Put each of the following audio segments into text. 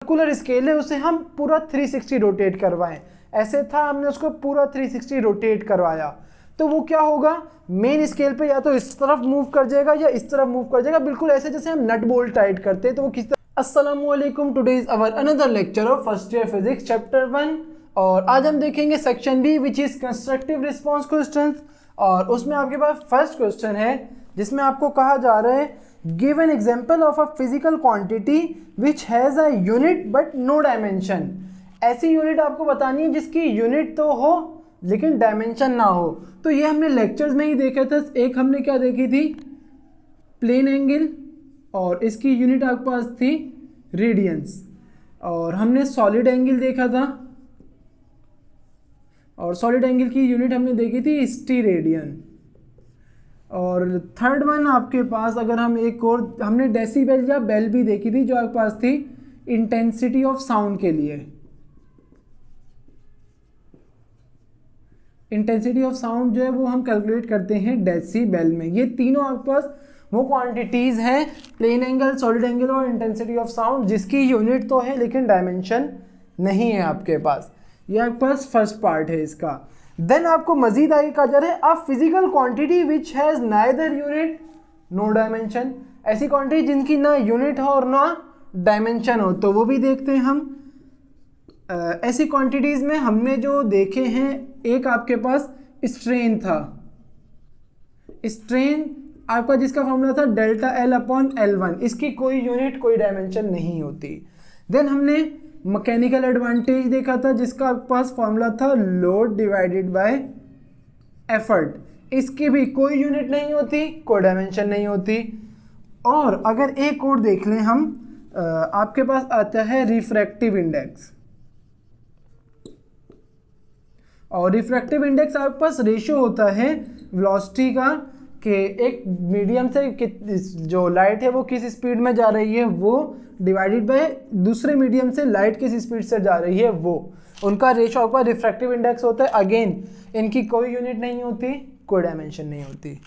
Circular scale है उसे हम पूरा 360 रोटेट करवाएं, ऐसे था हमने उसको पूरा 360 रोटेट करवाया, तो वो क्या होगा, मेन स्केल पे या तो इस तरफ मूव कर जाएगा या इस तरफ मूव कर जाएगा, बिल्कुल ऐसे जैसे हम नट बोल्ट टाइट करते हैं। तो वो किस तरह। अस्सलामुअलैकुम, today is our another lecture of first year physics chapter 1 और आज हम देखेंगे section B which is constructive response questions. और उसमें आपके पास फर्स्ट क्वेश्चन है जिसमें आपको कहा जा रहा है give an example of a physical quantity which has a unit but no dimension. ऐसी यूनिट आपको बतानी है जिसकी यूनिट तो हो लेकिन डायमेंशन ना हो। तो ये हमने लेक्चर्स में ही देखा था। एक हमने क्या देखी थी, प्लेन एंगल, और इसकी यूनिट आपके पास थी रेडियंस। और हमने सॉलिड एंगल देखा था और सॉलिड एंगल की यूनिट हमने देखी थी स्टीरेडियन। और थर्ड वन आपके पास अगर हम एक और हमने डेसिबल या बेल भी देखी थी जो आपके पास थी इंटेंसिटी ऑफ साउंड के लिए। इंटेंसिटी ऑफ साउंड जो है वो हम कैलकुलेट करते हैं डेसिबल में। ये तीनों आपके पास वो क्वांटिटीज हैं, प्लेन एंगल, सॉलिड एंगल और इंटेंसिटी ऑफ साउंड, जिसकी यूनिट तो है लेकिन डायमेंशन नहीं है आपके पास। ये आपके पास फर्स्ट पार्ट है इसका। देन आपको मजीद आगे कहा जा रहा है a physical quantity which has neither unit no dimension. ऐसी क्वांटिटी जिनकी ना यूनिट हो और ना डायमेंशन हो, तो वो भी देखते हैं हम। ऐसी क्वांटिटीज में हमने जो देखे हैं, एक आपके पास स्ट्रेन था, स्ट्रेन आपका जिसका फॉर्मूला था डेल्टा एल अपॉन L1, इसकी कोई यूनिट कोई डायमेंशन नहीं होती। देन हमने मैकेनिकल एडवांटेज देखा था जिसका आपके पास फॉर्मूला था लोड डिवाइडेड बाय एफर्ट, इसकी भी कोई यूनिट नहीं होती, कोई डायमेंशन नहीं होती। और अगर एक और देख लें हम, आपके पास आता है रिफ्रैक्टिव इंडेक्स। और रिफ्रैक्टिव इंडेक्स आपके पास रेशियो होता है वेलोसिटी का कि एक मीडियम से जो लाइट है वो किस स्पीड में जा रही है वो डिवाइडेड बाय दूसरे मीडियम से लाइट किस स्पीड से जा रही है वो, उनका रेशियो आपका रिफ्रैक्टिव इंडेक्स होता है। अगेन इनकी कोई यूनिट नहीं होती, कोई डायमेंशन नहीं होती।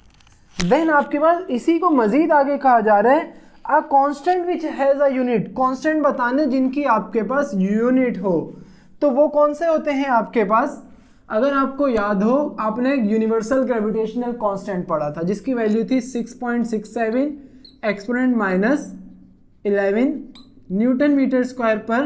देन आपके पास इसी को मजीद आगे कहा जा रहा है a constant which has a unit. Constant बताने जिनकी आपके पास यूनिट हो, तो वो कौन से होते हैं आपके पास। अगर आपको याद हो, आपने यूनिवर्सल ग्रेविटेशनल कांस्टेंट पढ़ा था जिसकी वैल्यू थी 6.67 exponent minus 11 newton metre square पर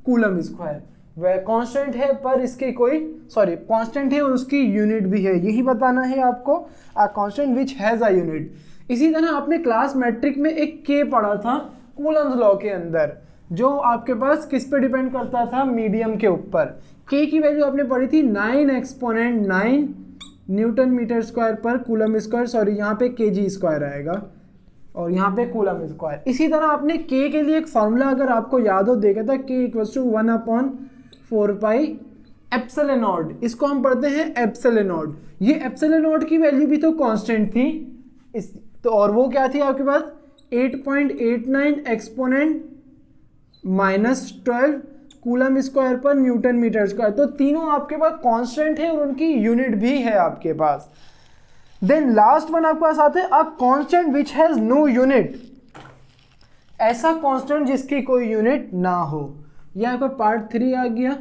कूलम स्क्वायर। वह कांस्टेंट है पर इसके कोई कांस्टेंट है और उसकी यूनिट भी है, यही बताना है आपको, अ constant which has a unit. इसी तरह आपने क्लास मैट्रिक में एक के पढ़ा था कूलम्स लॉ के अंदर, जो आपके पास किस पे डिपेंड करता था, मीडियम के ऊपर। के की वैल्यू आपने पढ़ी थी 9 एक्सपोनेंट 9 न्यूटन मीटर स्क्वायर पर कूलम स्क्वायर, यहाँ पे केजी स्क्वायर आएगा और यहाँ पे कूलम स्क्वायर। इसी तरह आपने के लिए एक फॉर्मूला अगर आपको याद हो देखा था, k equals to 1/4 pi epsilon naught, इसको हम पढ़ते हैं एप्सिलॉन नॉट। ये एप्सिलॉन नॉट की वैल्यू भी तो कांस्टेंट थी तो, और वो क्या थी आपके पास 8.89 एक्सपोनेंट माइनस 12 कूलम स्क्वायर पर न्यूटन मीटर स्क्वायर। तो तीनों आपके पास कांस्टेंट है और उनकी यूनिट भी है आपके पास। देन लास्ट वन आपके पास आता है a constant which has no unit. ऐसा कांस्टेंट जिसकी कोई यूनिट ना हो। यह आपका पार्ट 3 आ गया।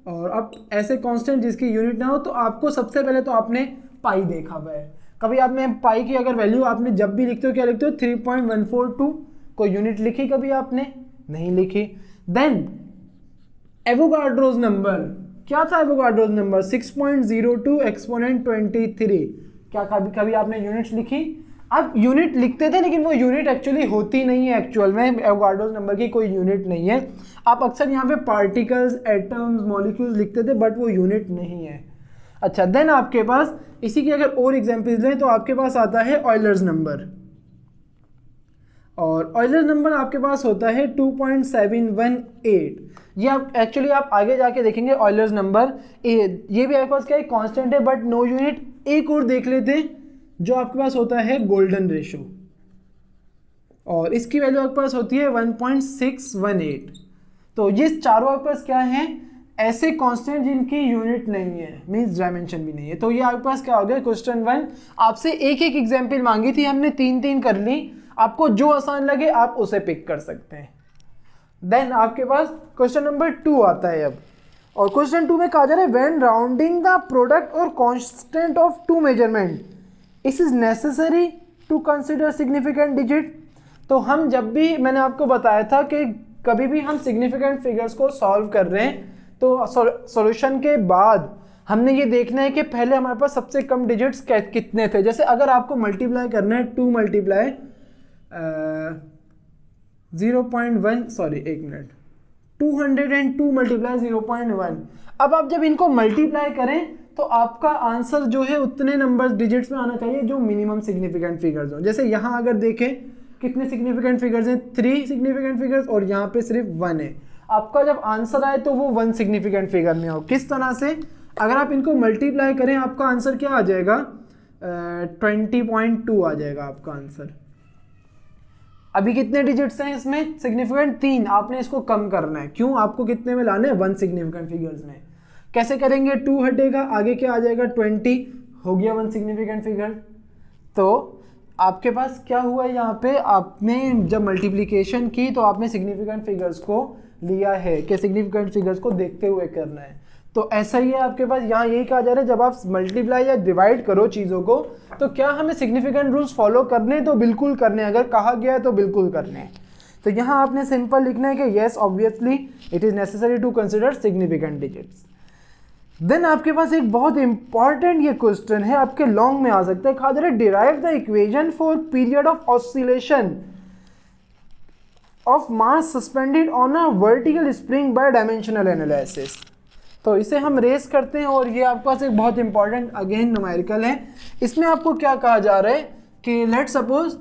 और अब ऐसे कांस्टेंट जिसकी यूनिट ना हो, तो आपको सबसे पहले तो आपने पाई देखा हुआ है। कभी आपने पाई की अगर वैल्यू आपने जब भी लिखते हो क्या लिखते हो 3.142, कोई यूनिट लिखी कभी आपने नहीं लिखी। देन एवोगाड्रोस नंबर, क्या था एवोगाड्रोस नंबर 6.02 एक्सपोनेंट 23। क्या कभी आपने यूनिट्स लिखी। अब यूनिट लिखते थे लेकिन वो यूनिट एक्चुअली होती नहीं है, एक्चुअल में एवोगाड्रोस नंबर की कोई यूनिट नहीं है। आप अक्सर यहाँ पे पार्टिकल्स, एटम्स, मॉलिक्यूल्स लिखते थे बट वो यूनिट नहीं है। अच्छा, देन आपके पास इसी की अगर और एग्जाम्पल्स लें तो आपके पास आता है ऑयलर्स नंबर। और ऑयलर्स नंबर आपके पास होता है 2.718। ये आप एक्चुअली आप आगे जाके देखेंगे ऑयलर्स नंबर, ये भी आपके पास क्या है कांस्टेंट है बट नो यूनिट। एक और देख लेते हैं जो आपके पास होता है गोल्डन रेशो, और इसकी वैल्यू आपके पास होती है 1.618। तो ये चारों आपके पास क्या है, ऐसे कांस्टेंट जिनकी यूनिट नहीं है, मींस डायमेंशन भी नहीं है। तो ये आपके पास क्या हो गया क्वेश्चन 1। आपसे एक एक एग्जाम्पल मांगी थी हमने, 3-3 कर ली। आपको जो आसान लगे आप उसे पिक कर सकते हैं। देन आपके पास क्वेश्चन नंबर 2 आता है अब, और क्वेश्चन 2 में कहा जा रहा है when rounding the product or constant of two measurement it is necessary to consider significant digit. तो हम जब भी, मैंने आपको बताया था कि कभी भी हम सिग्निफिकेंट फिगर्स को सॉल्व कर रहे हैं तो सॉल्यूशन के बाद हमने ये देखना है कि पहले हमारे पास सबसे कम डिजिट्स कितने थे। जैसे अगर आपको मल्टीप्लाई करना है 2 मल्टीप्लाई 0.1 सॉरी एक मिनट 202 मल्टीप्लाई 0.1, अब आप जब इनको मल्टीप्लाई करें तो आपका आंसर जो है उतने नंबर डिजिट्स में आना चाहिए जो मिनिमम सिग्निफिकेंट फिगर्स हो। जैसे यहाँ अगर देखें कितने सिग्निफिकेंट फिगर्स हैं, 3 सिग्निफिकेंट फिगर्स और यहाँ पे सिर्फ 1 है। आपका जब आंसर आए तो वो 1 सिग्निफिकेंट फिगर में हो। किस तरह से, अगर आप इनको मल्टीप्लाई करें आपका आंसर क्या आ जाएगा, 20.2 आ जाएगा आपका आंसर। अभी कितने डिजिट्स हैं इसमें सिग्निफिकेंट, 3, आपने इसको कम करना है। क्यों, आपको कितने में लाने हैं, 1 सिग्निफिकेंट फिगर्स में। कैसे करेंगे, 2 हटेगा, आगे क्या आ जाएगा 20, हो गया 1 सिग्निफिकेंट फिगर। तो आपके पास क्या हुआ यहाँ पे, आपने जब मल्टीप्लिकेशन की तो आपने सिग्निफिकेंट फिगर्स को लिया है कि सिग्निफिकेंट फिगर्स को देखते हुए करना है। तो ऐसा ही है आपके पास, यहाँ यही कहा जा रहा है जब आप मल्टीप्लाई या डिवाइड करो चीज़ों को तो क्या हमें सिग्निफिकेंट रूल्स फॉलो करने, तो बिल्कुल करने, अगर कहा गया है तो बिल्कुल करने। तो यहाँ आपने सिंपल लिखना है कि yes obviously it is necessary to consider significant digits. Then आपके पास एक बहुत इंपॉर्टेंट ये क्वेश्चन है, आपके लॉन्ग में आ सकता है, कहा जा रहा है derive the equation for period of oscillation of mass suspended on a vertical spring by dimensional analysis. तो इसे हम रेस करते हैं और ये आपके पास एक बहुत इंपॉर्टेंट अगेन न्यूमेरिकल है। इसमें आपको क्या कहा जा रहा है कि लेट सपोज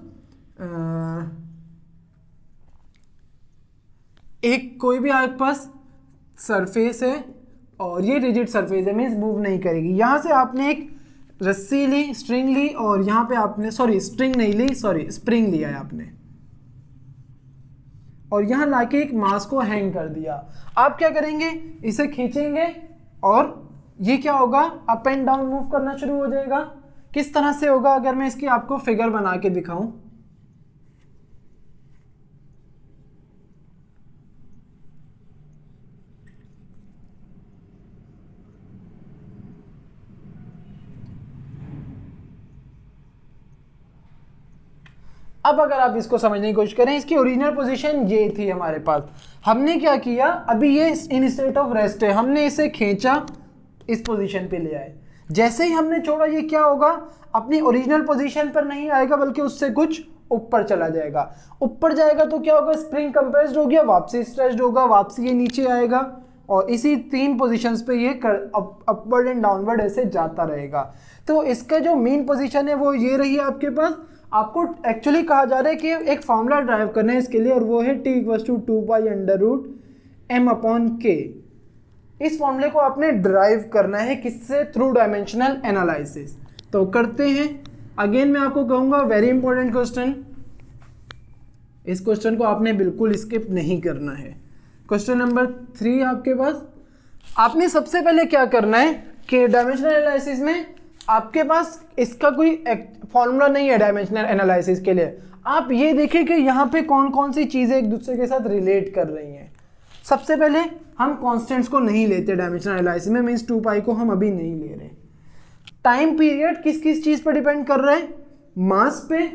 एक कोई भी आपके पास सरफेस है और ये रिजिड सरफेस है, मीन्स मूव नहीं करेगी। यहाँ से आपने एक रस्सी ली, स्ट्रिंग ली, और यहाँ पे आपने स्ट्रिंग नहीं ली, स्प्रिंग लिया है आपने, और यहाँ लाके एक मास को हैंग कर दिया। आप क्या करेंगे, इसे खींचेंगे और ये क्या होगा, अप एंड डाउन मूव करना शुरू हो जाएगा। किस तरह से होगा, अगर मैं इसकी आपको फिगर बना के दिखाऊं, अब अगर आप इसको समझने की कोशिश करें, इसकी ओरिजिनल पोजीशन ये थी हमारे पास। हमने क्या किया, अभी ये इन स्टेट ऑफ रेस्ट है, हमने इसे खींचा, इस पोजीशन पे ले आए। जैसे ही हमने छोड़ा ये क्या होगा, अपनी ओरिजिनल पोजीशन पर नहीं आएगा बल्कि उससे कुछ ऊपर चला जाएगा। ऊपर जाएगा तो क्या होगा, स्प्रिंग कंप्रेस्ड हो गया, वापसी स्ट्रेच्ड होगा, वापसी ये नीचे आएगा, और इसी 3 पोजीशंस पे ये अपवर्ड एंड डाउनवर्ड ऐसे जाता रहेगा। तो इसका जो मेन पोजीशन है वो ये रही आपके पास। आपको एक्चुअली कहा जा रहा है कि एक फॉर्मूला ड्राइव करना है इसके लिए, और वो है T = 2π√m/k। इस फॉर्मूले को आपने ड्राइव करना है, किससे, थ्रू डायमेंशनल एनालिसिस। तो करते हैं। अगेन मैं आपको कहूँगा वेरी इंपॉर्टेंट क्वेश्चन, इस क्वेश्चन को आपने बिल्कुल स्किप नहीं करना है। क्वेश्चन नंबर 3 आपके पास, आपने सबसे पहले क्या करना है कि डायमेंशनल एनालिसिस में आपके पास इसका कोई फॉर्मूला नहीं है डायमेंशनल एनालिसिस के लिए। आप ये देखें कि यहाँ पे कौन कौन सी चीज़ें एक दूसरे के साथ रिलेट कर रही हैं। सबसे पहले हम कॉन्स्टेंट्स को नहीं लेते डायमेंशनल एनालिसिस में, मीन्स 2π को हम अभी नहीं ले रहे। टाइम पीरियड किस किस चीज़ पर डिपेंड कर रहा है, मास पे,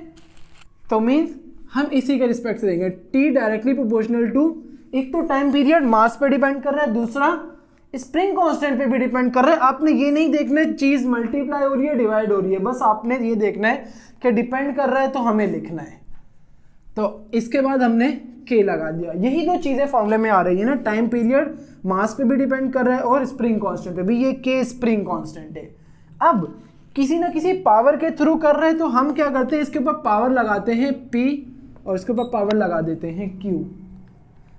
तो मीन्स हम इसी के रिस्पेक्ट से देंगे, T डायरेक्टली प्रोपोर्शनल टू, एक तो टाइम पीरियड मास पे डिपेंड कर रहा है, दूसरा स्प्रिंग कांस्टेंट पे भी डिपेंड कर रहा है। आपने ये नहीं देखना है चीज़ मल्टीप्लाई हो रही है डिवाइड हो रही है, बस आपने ये देखना है कि डिपेंड कर रहा है तो हमें लिखना है। तो इसके बाद हमने K लगा दिया। यही दो चीज़ें फॉर्मूले में आ रही है ना, टाइम पीरियड मास पे भी डिपेंड कर रहा है और स्प्रिंग कांस्टेंट पे भी, ये K स्प्रिंग कांस्टेंट है। अब किसी ना किसी पावर के थ्रू कर रहे हैं तो हम क्या करते हैं, इसके ऊपर पावर लगाते हैं P और इसके ऊपर पावर लगा देते हैं Q।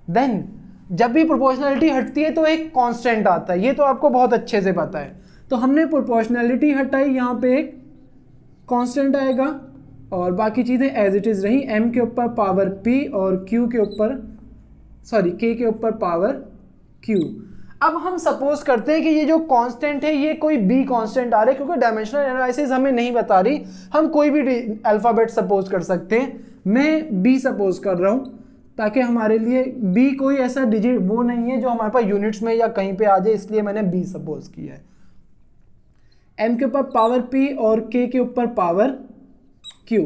देन जब भी प्रोपोर्शनैलिटी हटती है तो एक कांस्टेंट आता है, ये तो आपको बहुत अच्छे से पता है। तो हमने प्रोपोर्शनैलिटी हटाई, यहाँ पे एक कांस्टेंट आएगा और बाकी चीज़ें एज इट इज़ रही। M के ऊपर पावर P और Q के ऊपर K के ऊपर पावर Q। अब हम सपोज करते हैं कि ये जो कांस्टेंट है ये कोई B कांस्टेंट आ रहा है, क्योंकि डायमेंशनल एनालिसिस हमें नहीं बता रही, हम कोई भी अल्फ़ाबेट सपोज कर सकते हैं। मैं B सपोज कर रहा हूँ, ताकि हमारे लिए b कोई ऐसा डिजिट वो नहीं है जो हमारे पास यूनिट्स में या कहीं पे आ जाए, इसलिए मैंने b सपोज किया है। m के ऊपर पावर p और k के ऊपर पावर q।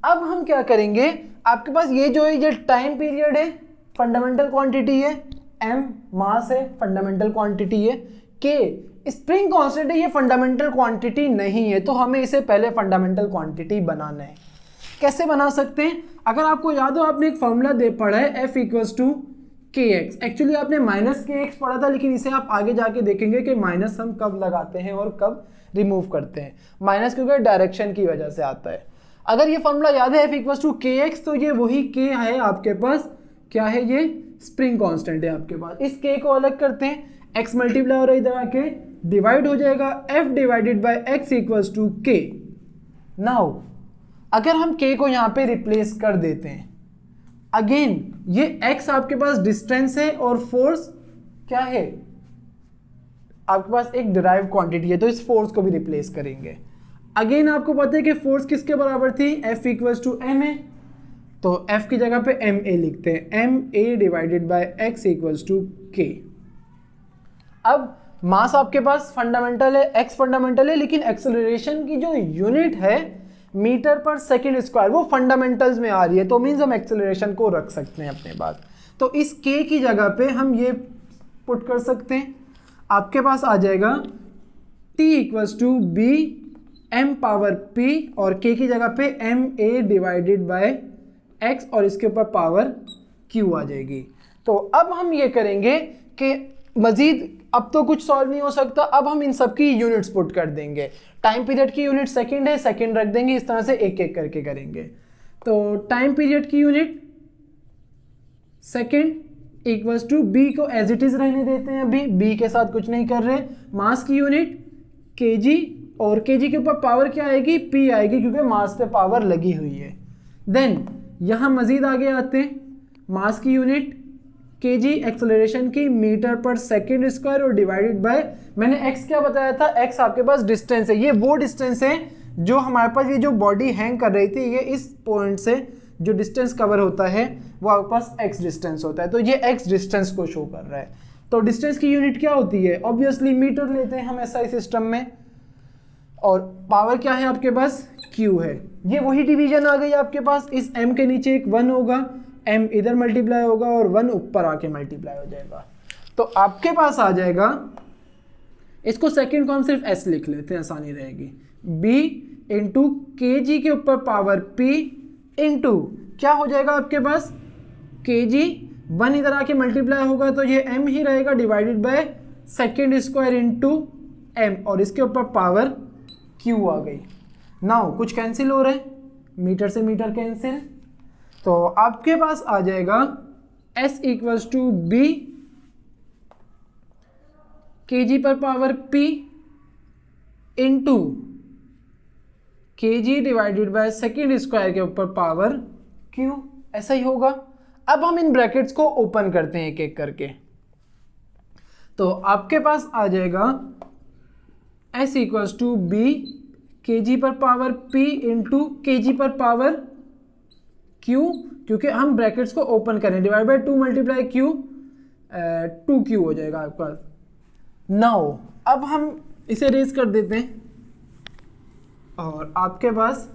अब हम क्या करेंगे, आपके पास ये जो है ये टाइम पीरियड है, फंडामेंटल क्वांटिटी है, m मास है, फंडामेंटल क्वांटिटी है, k स्प्रिंग कांस्टेंट है, ये फंडामेंटल क्वांटिटी नहीं है, तो हमें इसे पहले फंडामेंटल क्वांटिटी बनाना है। कैसे बना सकते हैं, अगर आपको याद हो आपने एक फॉर्मूला दे पढ़ा है F इक्वल्स टू के एक्स। एक्चुअली आपने माइनस के एक्स पढ़ा था, लेकिन इसे आप आगे जाके देखेंगे कि माइनस हम कब लगाते हैं और कब रिमूव करते हैं। माइनस क्योंकि डायरेक्शन की वजह से आता है। अगर ये फॉर्मूला याद है F इक्वल्स टू के एक्स, तो ये वही के है आपके पास, क्या है ये स्प्रिंग कांस्टेंट है आपके पास। इस के को अलग करते हैं, x मल्टीप्लाई हो रहा है इधर आके डिवाइड हो जाएगा, F divided by x equals to k. Now अगर हम k को यहाँ पे रिप्लेस कर देते हैं, अगेन ये x आपके पास डिस्टेंस है और फोर्स क्या है आपके पास एक डिराइव्ड क्वांटिटी है, तो इस फोर्स को भी रिप्लेस करेंगे। अगेन आपको पता है कि फोर्स किसके बराबर थी, F equals to m a, तो F की जगह पे एम ए लिखते हैं, m a divided by x equals to k. अब मास आपके पास फंडामेंटल है, x फंडामेंटल है, लेकिन एक्सेलरेशन की जो यूनिट है मीटर पर सेकेंड स्क्वायर वो फंडामेंटल्स में आ रही है, तो मीन्स हम एक्सेलरेशन को रख सकते हैं अपने पास। तो इस k की जगह पे हम ये पुट कर सकते हैं, आपके पास आ जाएगा t equals to b m power p और k की जगह पे m a divided by x और इसके ऊपर पावर q आ जाएगी। तो अब हम ये करेंगे कि मजीद अब तो कुछ सॉल्व नहीं हो सकता, अब हम इन सब की यूनिट्स पुट कर देंगे। टाइम पीरियड की यूनिट सेकंड है, सेकंड रख देंगे, इस तरह से एक एक करके करेंगे। तो टाइम पीरियड की unit second equals to b को एज इट इज रहने देते हैं, अभी बी के साथ कुछ नहीं कर रहे। मास की यूनिट केजी और केजी के ऊपर पावर क्या आएगी, पी आएगी, क्योंकि मास पे पावर लगी हुई है। देन यहाँ मजीद आगे आते हैं, मास की यूनिट केजी, एक्सेलरेशन की मीटर पर सेकंड स्क्वायर और डिवाइडेड बाय, मैंने x क्या बताया था, x आपके पास डिस्टेंस है, ये वो डिस्टेंस है जो हमारे पास ये जो बॉडी हैंग कर रही थी, ये इस पॉइंट से जो डिस्टेंस कवर होता है वो आपके पास x डिस्टेंस होता है, तो ये x डिस्टेंस को शो कर रहा है। तो डिस्टेंस की यूनिट क्या होती है, ऑब्वियसली मीटर लेते हैं हम एसआई सिस्टम में, और पावर क्या है आपके पास, q है। ये वही डिवीजन आ गई आपके पास, इस m के नीचे एक 1 होगा, m इधर मल्टीप्लाई होगा और 1 ऊपर आके मल्टीप्लाई हो जाएगा, तो आपके पास आ जाएगा, इसको सेकंड को हम सिर्फ s लिख लेते हैं, आसानी रहेगी, b इंटू के जी के ऊपर पावर p इंटू क्या हो जाएगा आपके पास के जी, 1 इधर आके मल्टीप्लाई होगा तो ये m ही रहेगा divided by second square into m और इसके ऊपर पावर q आ गई। नाउ कुछ कैंसिल हो रहा है, मीटर से मीटर कैंसिल, तो आपके पास आ जाएगा s इक्वल्स टू बी के जी पर power p into k ji divided by second square के ऊपर पावर q, ऐसा ही होगा। अब हम इन ब्रैकेट्स को ओपन करते हैं एक एक करके, तो आपके पास आ जाएगा s इक्वल्स टू बी के जी पर power p into k g पर पावर q, क्योंकि हम ब्रैकेट्स को ओपन करें, divide by 2 multiply q, 2q हो जाएगा आपके पास। नाउ अब हम इसे रेज कर देते हैं और आपके पास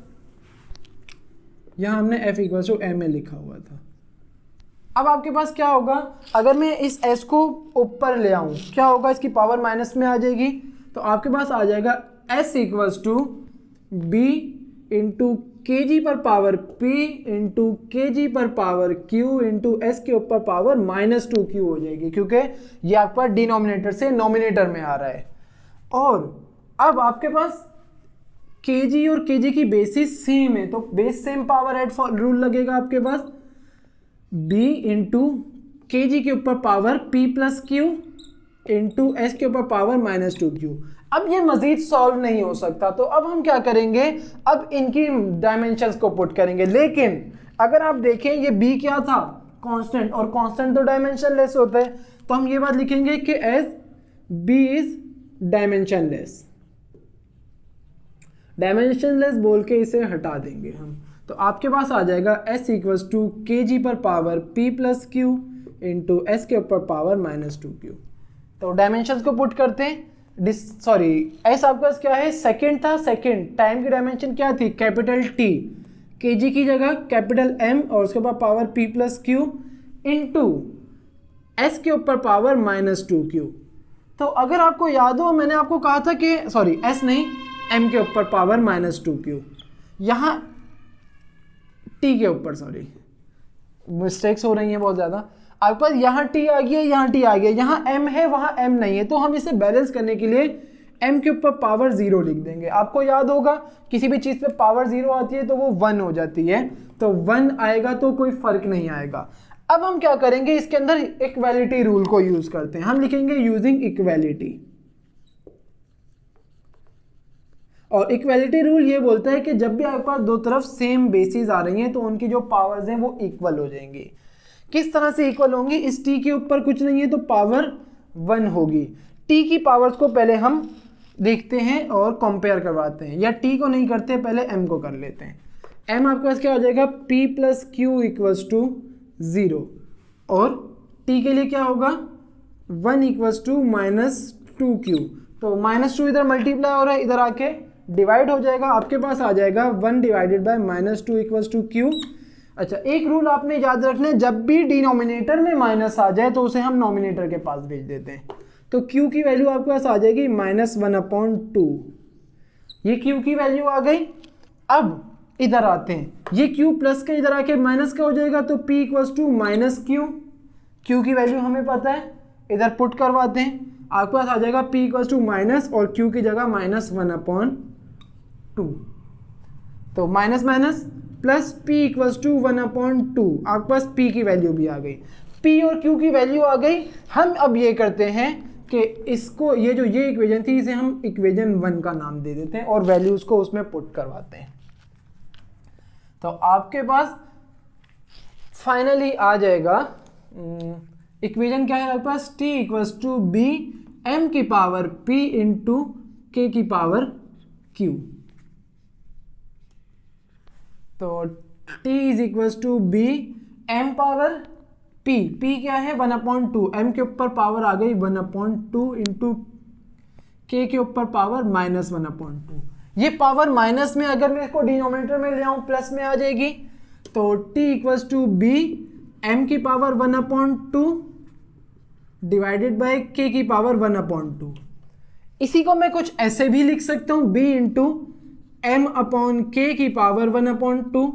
यहाँ हमने f equals to m a लिखा हुआ था। अब आपके पास क्या होगा, अगर मैं इस s को ऊपर ले आऊँ क्या होगा, इसकी पावर माइनस में आ जाएगी, तो आपके पास आ जाएगा s equals to b into k g पर power p into k g पर पावर q इंटू एस के ऊपर पावर माइनस 2q हो जाएगी, क्योंकि ये आपका डिनोमिनेटर से नोमिनेटर में आ रहा है। और अब आपके पास kg और kg की बेसिस सेम है, तो base same power add rule लगेगा आपके पास, b इंटू के जी के ऊपर power p plus q into s के ऊपर पावर माइनस 2q। अब ये मजीद सॉल्व नहीं हो सकता, तो अब हम क्या करेंगे, अब इनकी डायमेंशंस को पुट करेंगे। लेकिन अगर आप देखें ये b क्या था, कांस्टेंट, और कांस्टेंट तो डायमेंशनलेस होता है, तो हम ये बात लिखेंगे कि as b is dimensionless, dimensionless बोल के इसे हटा देंगे हम। तो आपके पास आ जाएगा s इक्वल्स टू के जी पर power p plus Q into s के ऊपर पावर माइनस 2q। तो डायमेंशंस को पुट करते हैं, सॉरी s आपके पास क्या है, सेकेंड था, सेकेंड टाइम की डायमेंशन क्या थी, कैपिटल T, के जी की जगह कैपिटल M और उसके बाद power p plus Q into s के ऊपर पावर माइनस 2q। तो अगर आपको याद हो मैंने आपको कहा था कि सॉरी s नहीं, m के ऊपर पावर माइनस 2q, यहाँ t के ऊपर, सॉरी मिस्टेक्स हो रही हैं बहुत ज़्यादा, आपके पास यहाँ t आ गया, यहाँ t आ गया, यहाँ m है वहाँ m नहीं है, तो हम इसे बैलेंस करने के लिए m के ऊपर पावर 0 लिख देंगे। आपको याद होगा किसी भी चीज़ पे पावर 0 आती है तो वो 1 हो जाती है, तो 1 आएगा तो कोई फर्क नहीं आएगा। अब हम क्या करेंगे, इसके अंदर इक्वालिटी रूल को यूज करते हैं, हम लिखेंगे यूजिंग इक्वालिटी। और इक्वालिटी रूल ये बोलता है कि जब भी आपके पास दो तरफ सेम बेसिस आ रही हैं तो उनकी जो पावर्स हैं वो इक्वल हो जाएंगी। किस तरह से इक्वल होंगी, इस t के ऊपर कुछ नहीं है तो पावर 1 होगी। t की पावर्स को पहले हम देखते हैं और कंपेयर करवाते हैं, या t को नहीं करते, पहले m को कर लेते हैं। m आपके पास क्या हो जाएगा, p plus q equals to 0, और t के लिए क्या होगा 1 इक्वल्स टू माइनस 2q। तो माइनस 2 इधर मल्टीप्लाई हो रहा है, इधर आके डिवाइड हो जाएगा, आपके पास आ जाएगा 1 divided by minus 2 equals to q। अच्छा, एक रूल आपने याद रखना है, जब भी डिनोमिनेटर में माइनस आ जाए तो उसे हम नोमिनेटर के पास भेज देते हैं। तो q की वैल्यू आपके पास आ जाएगी -1/2, ये q की वैल्यू आ गई। अब इधर आते हैं, ये q प्लस का इधर आके माइनस का हो जाएगा, तो p equals to minus q, q की वैल्यू हमें पता है, इधर पुट करवाते हैं, आपके पास आ जाएगा p इक्वल्स टू माइनस और q की जगह -1/2, तो minus minus plus p equals to 1/2, आपके पास p की वैल्यू भी आ गई, p और q की वैल्यू आ गई। हम अब ये करते हैं कि इसको, ये जो ये इक्वेशन थी इसे हम इक्वेशन 1 का नाम दे देते हैं और वैल्यूज को उसमें पुट करवाते हैं। तो आपके पास फाइनली आ जाएगा इक्वेशन क्या है आपके पास, t equals to b m की पावर p इंटू k की पावर q। तो t is equals to b m power p, p क्या है 1/2, m के ऊपर पावर आ गई 1/2 इंटू k के ऊपर पावर -1/2। ये पावर माइनस में अगर मैं इसको डिनोमिनेटर में ले आऊं प्लस में आ जाएगी, तो t equals to b m की पावर 1/2 डिवाइडेड बाय k की पावर 1/2। इसी को मैं कुछ ऐसे भी लिख सकता हूं, b into m upon k की पावर 1/2,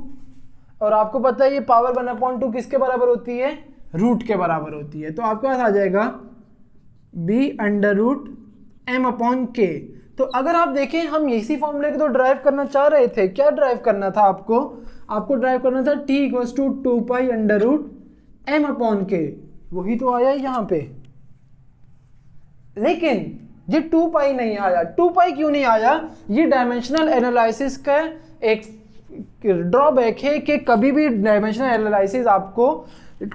और आपको पता है ये पावर 1/2 किसके बराबर होती है, रूट के बराबर होती है। तो आपके पास आ जाएगा b under root m upon k। तो अगर आप देखें हम इसी फॉर्मूले को तो ड्राइव करना चाह रहे थे, क्या ड्राइव करना था आपको ड्राइव करना था t equals to 2 under root m upon k, वही तो आया यहाँ पे। लेकिन ये 2 नहीं आया, 2 क्यों नहीं आया, ये डायमेंशनल एनालिसिस का एक ड्रॉबैक है कि कभी भी डायमेंशनल एनालिसिस आपको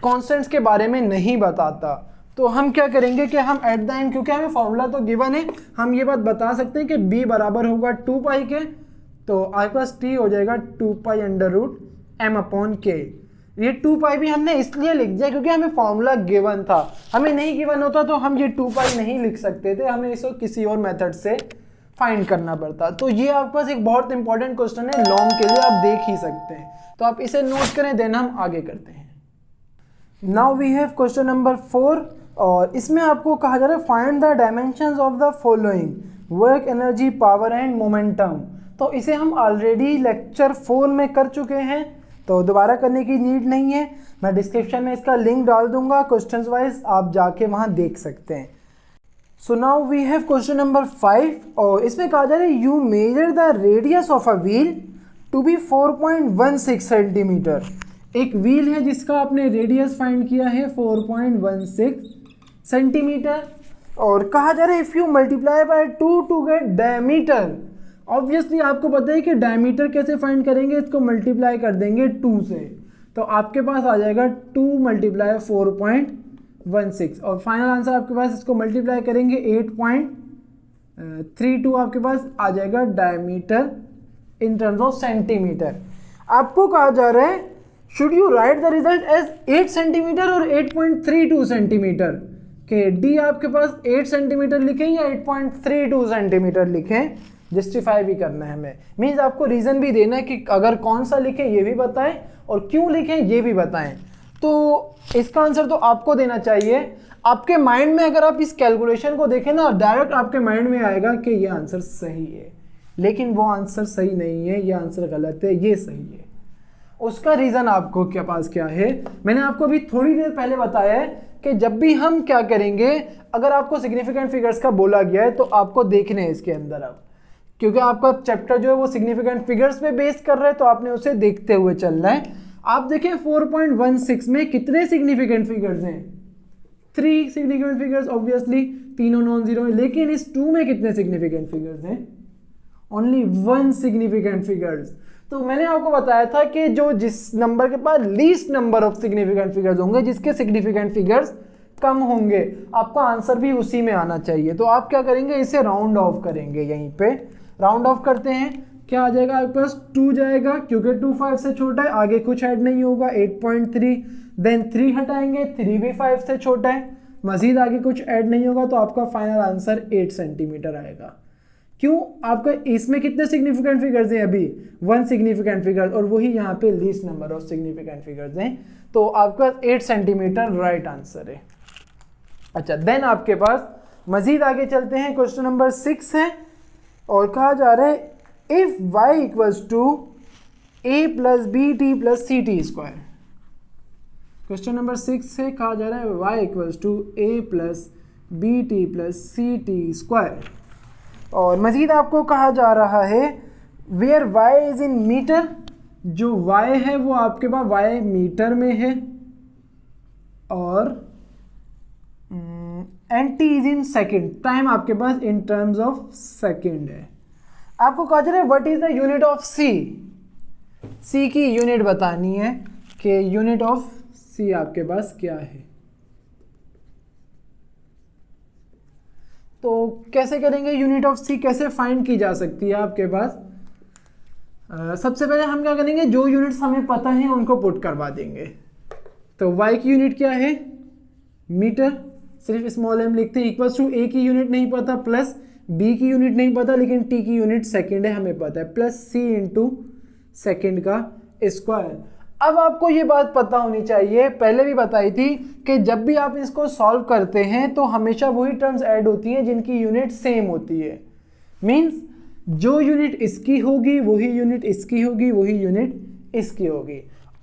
कॉन्स्टेंट्स के बारे में नहीं बताता। तो हम क्या करेंगे कि हम एट द एंड, क्योंकि हमें फॉर्मूला तो गिवन है, हम ये बात बता सकते हैं कि b बराबर होगा 2 के, तो आपके पास t हो जाएगा 2 under root m upon k। ये 2 भी हमने इसलिए लिख दिया क्योंकि हमें फॉर्मूला गिवन था, हमें नहीं गिवन होता तो हम ये 2 नहीं लिख सकते थे, हमें इसको किसी और मेथड से फाइंड करना पड़ता। तो ये आपके पास एक बहुत इंपॉर्टेंट क्वेश्चन है, लॉन्ग के लिए आप देख ही सकते हैं, तो आप इसे नोट करें, देन हम आगे करते हैं। Now we have question number 4, और इसमें आपको कहा जा रहा है find the dimensions of the following, work, energy, power and momentum. तो इसे हम ऑलरेडी लेक्चर 4 में कर चुके हैं, तो दोबारा करने की नीड नहीं है, मैं डिस्क्रिप्शन में इसका लिंक डाल दूंगा, क्वेश्चंस वाइज आप जाके वहां देख सकते हैं। So now we have question number 5, और इसमें कहा जा रहा है you measure the radius of a wheel to be 4.16 centimetre. एक व्हील है जिसका आपने रेडियस फाइंड किया है 4.16 सेंटीमीटर, और कहा जा रहा है if you multiply by 2 to get diameter. Obviously आपको पता है कि डायमीटर कैसे फाइंड करेंगे, इसको मल्टीप्लाई कर देंगे 2 से, तो आपके पास आ जाएगा 2 × 4.16, और फाइनल आंसर आपके पास इसको मल्टीप्लाई करेंगे 8.32 आपके पास आ जाएगा diameter in terms of centimetre. आपको कहा जा रहा है should you write the result as 8 centimetre और 8.32 सेंटीमीटर के डी आपके पास 8 सेंटीमीटर लिखें या 8.32 सेंटीमीटर लिखें, जस्टिफाई भी करना है हमें, मीन्स आपको रीज़न भी देना है कि अगर कौन सा लिखें ये भी बताएं और क्यों लिखें ये भी बताएं। तो इसका आंसर तो आपको देना चाहिए। आपके माइंड में अगर आप इस कैलकुलेशन को देखें ना, डायरेक्ट आपके माइंड में आएगा कि ये आंसर सही है, लेकिन वो आंसर सही नहीं है, ये आंसर गलत है, ये सही है। उसका रीज़न आपको क्या पास क्या है, मैंने आपको अभी थोड़ी देर पहले बताया है कि जब भी हम क्या करेंगे, अगर आपको सिग्निफिकेंट फिगर्स का बोला गया है तो आपको देखने हैं इसके अंदर अब, क्योंकि आपका चैप्टर जो है वो सिग्निफिकेंट फिगर्स पे बेस कर रहा है, तो आपने उसे देखते हुए चलना है। आप देखें 4.16 में कितने सिग्निफिकेंट फिगर्स हैं, 3 सिग्निफिकेंट फिगर्स, ऑब्वियसली तीनों नॉन जीरो हैं, लेकिन इस 2 में कितने सिग्निफिकेंट फिगर्स हैं, ओनली 1 सिग्निफिकेंट फिगर्स। तो मैंने आपको बताया था कि जो जिस नंबर के पास least number of significant figures होंगे, जिसके सिग्निफिकेंट फिगर्स कम होंगे, आपका आंसर भी उसी में आना चाहिए। तो आप क्या करेंगे, इसे राउंड ऑफ करेंगे, यहीं पे राउंड ऑफ करते हैं, क्या आ जाएगा आपके पास 2 जाएगा, क्योंकि 2 5 से छोटा है, आगे कुछ ऐड नहीं होगा, 8.3, देन 3 हटाएंगे, 3 भी 5 से छोटा है, मजीद आगे कुछ ऐड नहीं होगा, तो आपका फाइनल आंसर 8 सेंटीमीटर आएगा। क्यों, आपका इसमें कितने सिग्निफिकेंट फिगर्स हैं, अभी 1 सिग्निफिकेंट फिगर, और वही यहाँ पे least number of significant figures हैं, तो आपका 8 सेंटीमीटर राइट आंसर है। अच्छा, देन आपके पास मजीद आगे चलते हैं, क्वेश्चन नंबर 6 है, और कहा जा रहा है if y equals to a plus b t plus c t square. Question number 6 से कहा जा रहा है y equals to a plus b t plus c t square, और मजीद आपको कहा जा रहा है where y is in metre, जो y है वो आपके पास y मीटर में है, और and t is in second, time आपके पास इन टर्म्स ऑफ सेकेंड है। आपको कहा जा रहा है what is the unit of c, c की यूनिट बतानी है कि यूनिट ऑफ सी आपके पास क्या है। तो कैसे करेंगे, यूनिट ऑफ सी कैसे फाइंड की जा सकती है आपके पास, सबसे पहले हम क्या करेंगे, जो यूनिट्स हमें पता है उनको पुट करवा देंगे। तो y की यूनिट क्या है, मीटर, सिर्फ स्मॉल m लिखते हैं, इक्वल्स टू a की यूनिट नहीं पता, प्लस b की यूनिट नहीं पता, लेकिन t की यूनिट सेकेंड है हमें पता है, प्लस c इंटू सेकेंड का स्क्वायर। अब आपको ये बात पता होनी चाहिए, पहले भी बताई थी कि जब भी आप इसको सॉल्व करते हैं तो हमेशा वही टर्म्स ऐड होती हैं जिनकी यूनिट सेम होती है, मीन्स जो यूनिट इसकी होगी वही यूनिट इसकी होगी, वही यूनिट इसकी होगी,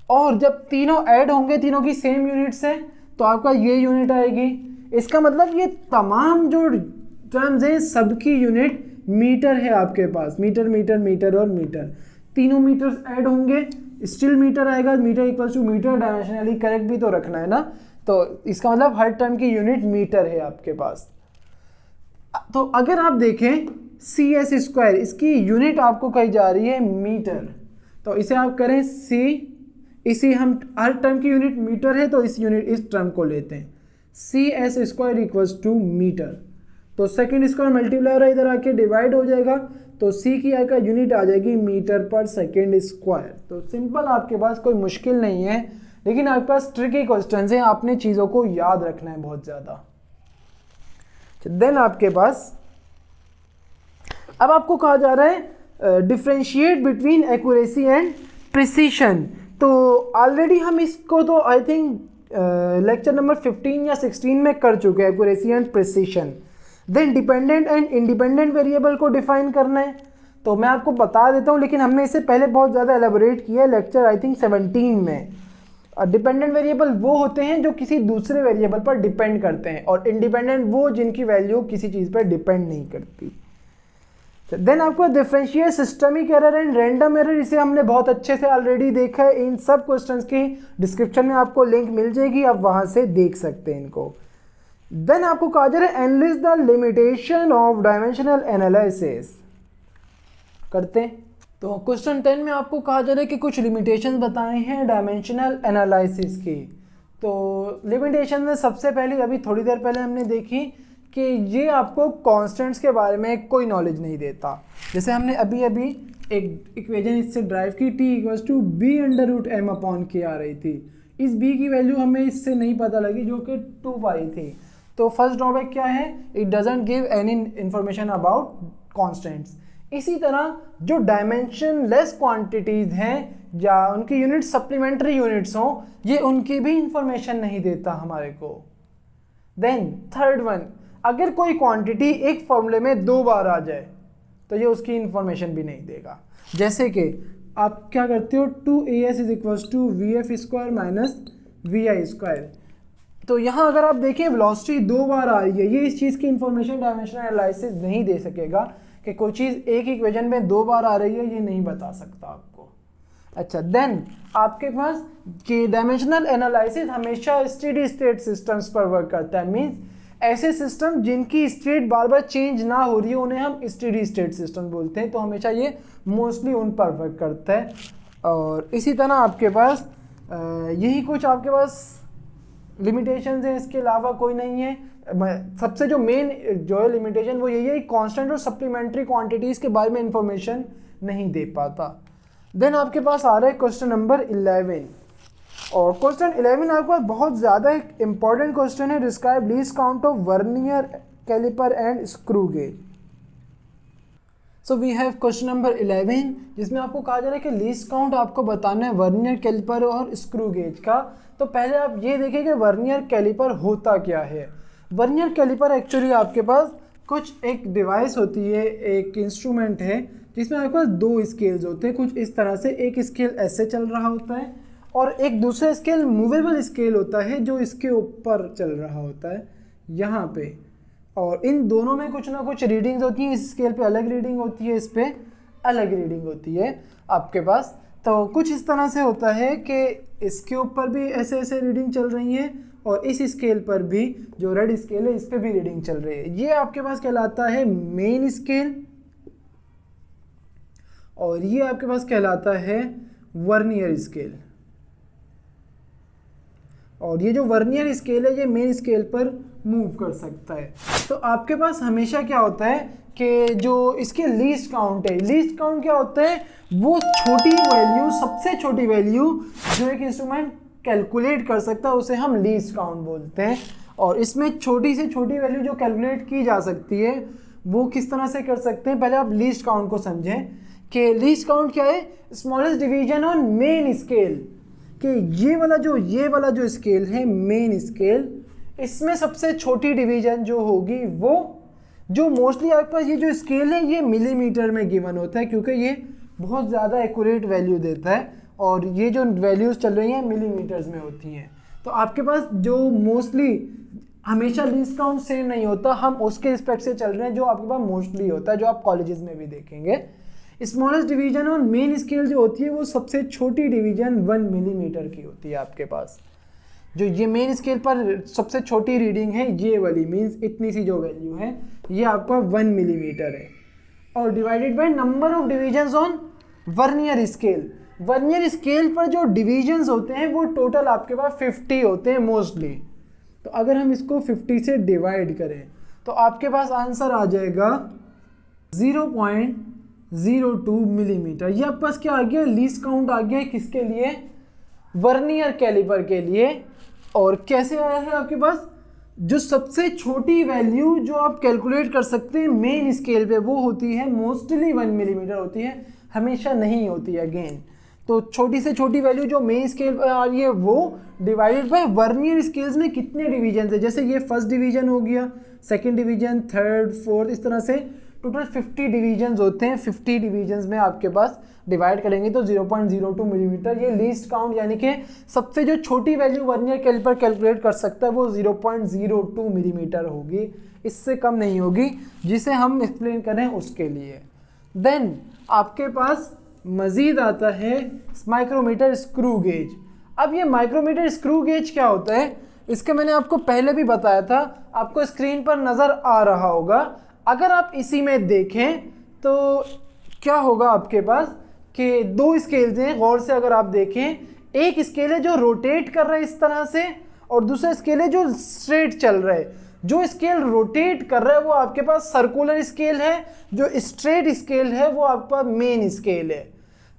और जब तीनों ऐड होंगे, तीनों की सेम यूनिट्स है, तो आपका ये यूनिट आएगी। इसका मतलब ये तमाम जो टर्म्स हैं सबकी यूनिट मीटर है आपके पास, मीटर मीटर मीटर और मीटर, तीनों मीटर्स ऐड होंगे, स्टिल मीटर आएगा, metre equals to metre, dimensionally correct भी तो रखना है ना, तो इसका मतलब हर टर्म की यूनिट मीटर है आपके पास। तो अगर आप देखें सी एस स्क्वायर, इसकी यूनिट आपको कही जा रही है मीटर, तो इसे आप करें सी, इसी हम हर टर्म की यूनिट मीटर है, तो इस टर्म को लेते हैं, c s square equals to metre, तो सेकेंड स्क्वायर मल्टीप्लाई हो रहा है, इधर आके डिवाइड हो जाएगा, तो सी की का यूनिट आ जाएगी मीटर पर सेकेंड स्क्वायर। तो सिंपल, आपके पास कोई मुश्किल नहीं है, लेकिन आपके पास ट्रिकी क्वेश्चन हैं, आपने चीज़ों को याद रखना है बहुत ज़्यादा। देन आपके पास अब आपको कहा जा रहा है differentiate between accuracy and precision. तो ऑलरेडी हम इसको तो आई थिंक लेक्चर नंबर 15 या 16 में कर चुके हैं, accuracy and precision. Then dependent and independent variable को डिफाइन करना है, तो मैं आपको बता देता हूँ, लेकिन हमने इससे पहले बहुत ज़्यादा एलेबोरेट किया है लेक्चर आई थिंक 17 में। डिपेंडेंट वेरिएबल वो होते हैं जो किसी दूसरे वेरिएबल पर डिपेंड करते हैं, और इंडिपेंडेंट वो जिनकी वैल्यू किसी चीज़ पर डिपेंड नहीं करती। देन आपको differentiate systemic error and random error, इसे हमने बहुत अच्छे से ऑलरेडी देखा है, इन सब क्वेश्चंस की डिस्क्रिप्शन में आपको लिंक मिल जाएगी, आप वहाँ से देख सकते हैं इनको। देन आपको कहा जा रहा है analyse the limitation of dimensional analysis, करते हैं। तो क्वेश्चन 10 में आपको कहा जा रहा है कि कुछ लिमिटेशंस बताए हैं डायमेंशनल एनालिसिस की। तो लिमिटेशन में सबसे पहले, अभी थोड़ी देर पहले हमने देखी कि ये आपको कांस्टेंट्स के बारे में कोई नॉलेज नहीं देता। जैसे हमने अभी एक इक्वेशन इससे ड्राइव की, T=b√m/k आ रही थी। इस b की वैल्यू हमें इससे नहीं पता लगी जो कि 2π थी। तो फर्स्ट ड्रॉबैक क्या है, it doesn't give any information about constants. इसी तरह जो डायमेंशन लेस क्वांटिटीज हैं या उनकी यूनिट सप्लीमेंट्री यूनिट्स हों, ये उनकी भी इंफॉर्मेशन नहीं देता हमारे को। देन थर्ड वन, अगर कोई क्वांटिटी एक फॉर्मूले में 2 बार आ जाए तो ये उसकी इंफॉर्मेशन भी नहीं देगा। जैसे कि आप क्या करते हो, 2as = vf² - vi²। तो यहाँ अगर आप देखें वेलोसिटी 2 बार आ रही है, ये इस चीज़ की इंफॉर्मेशन डायमेंशनल एनालिसिस नहीं दे सकेगा कि कोई चीज़ एक इक्वेशन में 2 बार आ रही है, ये नहीं बता सकता आपको। अच्छा, देन आपके पास कि डायमेंशनल एनालिसिस हमेशा स्टेडी स्टेट सिस्टम्स पर वर्क करता है। मीन्स ऐसे सिस्टम जिनकी स्टेट बार बार चेंज ना हो रही है उन्हें हम स्टेडी स्टेट सिस्टम बोलते हैं। तो हमेशा ये मोस्टली उन पर वर्क करता है। और इसी तरह आपके पास यही कुछ आपके पास लिमिटेशंस हैं, इसके अलावा कोई नहीं है। सबसे जो मेन जो है लिमिटेशन वो यही है, कांस्टेंट और सप्लीमेंट्री क्वांटिटीज़ के बारे में इंफॉर्मेशन नहीं दे पाता। देन आपके पास आ रहा है क्वेश्चन नंबर 11। और क्वेश्चन 11 आपके पास बहुत ज़्यादा एक इंपॉर्टेंट क्वेश्चन है, describe least count of vernier caliper and screw gauge. So we have question number 11 जिसमें आपको कहा जा रहा है कि लीस्ट काउंट आपको बताना है वर्नियर कैलिपर और स्क्रू गेज का। तो पहले आप ये देखें कि वर्नियर कैलिपर होता क्या है। वर्नियर कैलिपर एक्चुअली आपके पास कुछ एक डिवाइस होती है, एक इंस्ट्रूमेंट है जिसमें आपके पास 2 स्केल्स होते हैं कुछ इस तरह से। एक स्केल ऐसे चल रहा होता है और एक दूसरा स्केल मूवेबल स्केल होता है जो इसके ऊपर चल रहा होता है यहाँ पे। और इन दोनों में कुछ ना कुछ रीडिंग्स होती हैं। इस स्केल पे अलग रीडिंग होती है, इस पे अलग रीडिंग होती है आपके पास। तो कुछ इस तरह से होता है कि इसके ऊपर भी ऐसे ऐसे रीडिंग चल रही है और इस स्केल पर भी जो रेड स्केल है इस पे भी रीडिंग चल रही है। ये आपके पास कहलाता है मेन स्केल और ये आपके पास कहलाता है वर्नियर स्केल। और ये जो वर्नियर स्केल है ये मेन स्केल पर मूव कर सकता है। तो आपके पास हमेशा क्या होता है कि जो इसके लीस्ट काउंट है, लीस्ट काउंट क्या होता है, वो छोटी वैल्यू, सबसे छोटी वैल्यू जो एक इंस्ट्रूमेंट कैलकुलेट कर सकता है उसे हम लीस्ट काउंट बोलते हैं। और इसमें छोटी से छोटी वैल्यू जो कैलकुलेट की जा सकती है वो किस तरह से कर सकते हैं। पहले आप लीस्ट काउंट को समझें कि लीस्ट काउंट क्या है, smallest division on main scale. कि ये वाला जो स्केल है मेन स्केल, इसमें सबसे छोटी डिवीजन जो होगी वो जो मोस्टली आपके पास ये जो स्केल है ये मिलीमीटर में गिवन होता है क्योंकि ये बहुत ज़्यादा एक्यूरेट वैल्यू देता है और ये जो वैल्यूज़ चल रही हैं मिलीमीटर्स में होती हैं। तो आपके पास जो मोस्टली हमेशा लीस्ट काउंट सेम नहीं होता, हम उसके रिस्पेक्ट से चल रहे हैं जो आपके पास मोस्टली होता है, जो आप कॉलेजेस में भी देखेंगे। स्मॉलेस्ट डिवीजन और मेन स्केल जो होती है वो सबसे छोटी डिवीजन 1 मिलीमीटर की होती है आपके पास। जो ये मेन स्केल पर सबसे छोटी रीडिंग है ये वाली, मीन्स इतनी सी जो वैल्यू है ये आपका 1 मिलीमीटर है। और divided by number of divisions on vernier scale. Vernier scale पर जो डिविजन्स होते हैं वो टोटल आपके पास 50 होते हैं मोस्टली। तो अगर हम इसको 50 से डिवाइड करें तो आपके पास आंसर आ जाएगा 0.02 मिलीमीटर। ये आपके पास क्या आ गया, लीस्ट काउंट आ गया किसके लिए, वर्नियर कैलिपर के लिए। और कैसे आया है आपके पास, जो सबसे छोटी वैल्यू जो आप कैलकुलेट कर सकते हैं मेन स्केल पे वो होती है मोस्टली 1 मिलीमीटर होती है, हमेशा नहीं होती है अगेन। तो छोटी से छोटी वैल्यू जो मेन स्केल पर आ रही है वो डिवाइडेड बाय वर्नियर स्केल्स में कितने डिवीजन है, जैसे ये फर्स्ट डिवीजन हो गया, सेकंड डिवीजन, थर्ड, फोर्थ, इस तरह से टोटल 50 डिवीजन्स होते हैं। 50 डिवीजन्स में आपके पास डिवाइड करेंगे तो 0.02 मिलीमीटर। ये लीस्ट काउंट यानी कि सबसे जो छोटी वैल्यू वर्नियर कैलिपर कैलकुलेट कर सकता है वो 0.02 मिलीमीटर होगी, इससे कम नहीं होगी, जिसे हम एक्सप्लेन करें उसके लिए। देन आपके पास मज़ीद आता है माइक्रोमीटर स्क्रू गेज। अब ये माइक्रोमीटर स्क्रू गेज क्या होता है, इसके मैंने आपको पहले भी बताया था, आपको स्क्रीन पर नज़र आ रहा होगा। अगर आप इसी में देखें तो क्या होगा आपके पास कि 2 स्केल्स हैं, गौर से अगर आप देखें, एक स्केल है जो रोटेट कर रहा है इस तरह से और दूसरा स्केल है जो स्ट्रेट चल रहा है। जो स्केल रोटेट कर रहा है वो आपके पास सर्कुलर स्केल है, जो स्ट्रेट स्केल है वो आपका मेन स्केल है।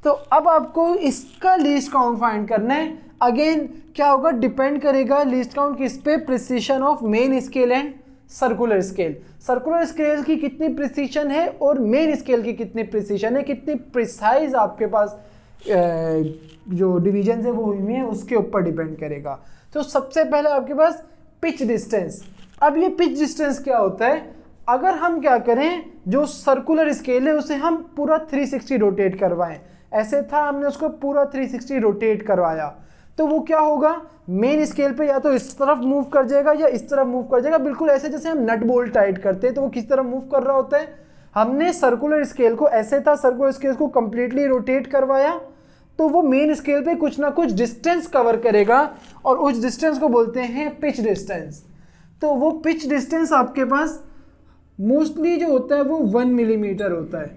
तो अब आपको इसका लीस्ट काउंट फाइंड करना है। अगेन क्या होगा, डिपेंड करेगा लीस्ट काउंट किस पे, precision of main scale and circular scale. Circular scale की कितनी प्रिसीशन है और मेन स्केल की कितनी प्रिसीशन है, कितनी प्रिसाइज आपके पास जो डिवीजन है वो हुई है उसके ऊपर डिपेंड करेगा। तो सबसे पहले आपके पास पिच डिस्टेंस। अब ये पिच डिस्टेंस क्या होता है, अगर हम क्या करें, जो सर्कुलर स्केल है उसे हम पूरा 360 रोटेट करवाएं, ऐसे था हमने उसको पूरा 360 रोटेट करवाया, तो वो क्या होगा, मेन स्केल पे या तो इस तरफ मूव कर जाएगा या इस तरफ मूव कर जाएगा, बिल्कुल ऐसे जैसे हम नट बोल्ट टाइट करते हैं। तो वो किस तरफ मूव कर रहा होता है, हमने सर्कुलर स्केल को, ऐसे था सर्कुलर स्केल को कंप्लीटली रोटेट करवाया, तो वो मेन स्केल पे कुछ ना कुछ डिस्टेंस कवर करेगा और उस डिस्टेंस को बोलते हैं पिच डिस्टेंस। तो वो पिच डिस्टेंस आपके पास मोस्टली जो होता है वो 1 मिलीमीटर होता है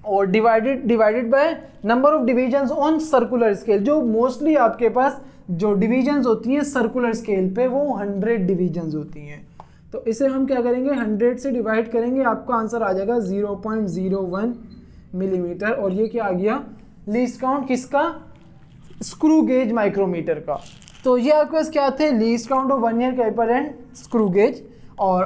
और divided by number of divisions on circular scale. जो मोस्टली आपके पास जो डिवीजन्स होती हैं सर्कुलर स्केल पे वो 100 डिवीजन्स होती हैं। तो इसे हम क्या करेंगे, 100 से डिवाइड करेंगे, आपका आंसर आ जाएगा 0.01 मिलीमीटर। और ये क्या आ गया, लीस्ट काउंट किसका, स्क्रू गेज माइक्रोमीटर का। तो ये आपके पास क्या थे, least count of vernier caliper and screw gauge. और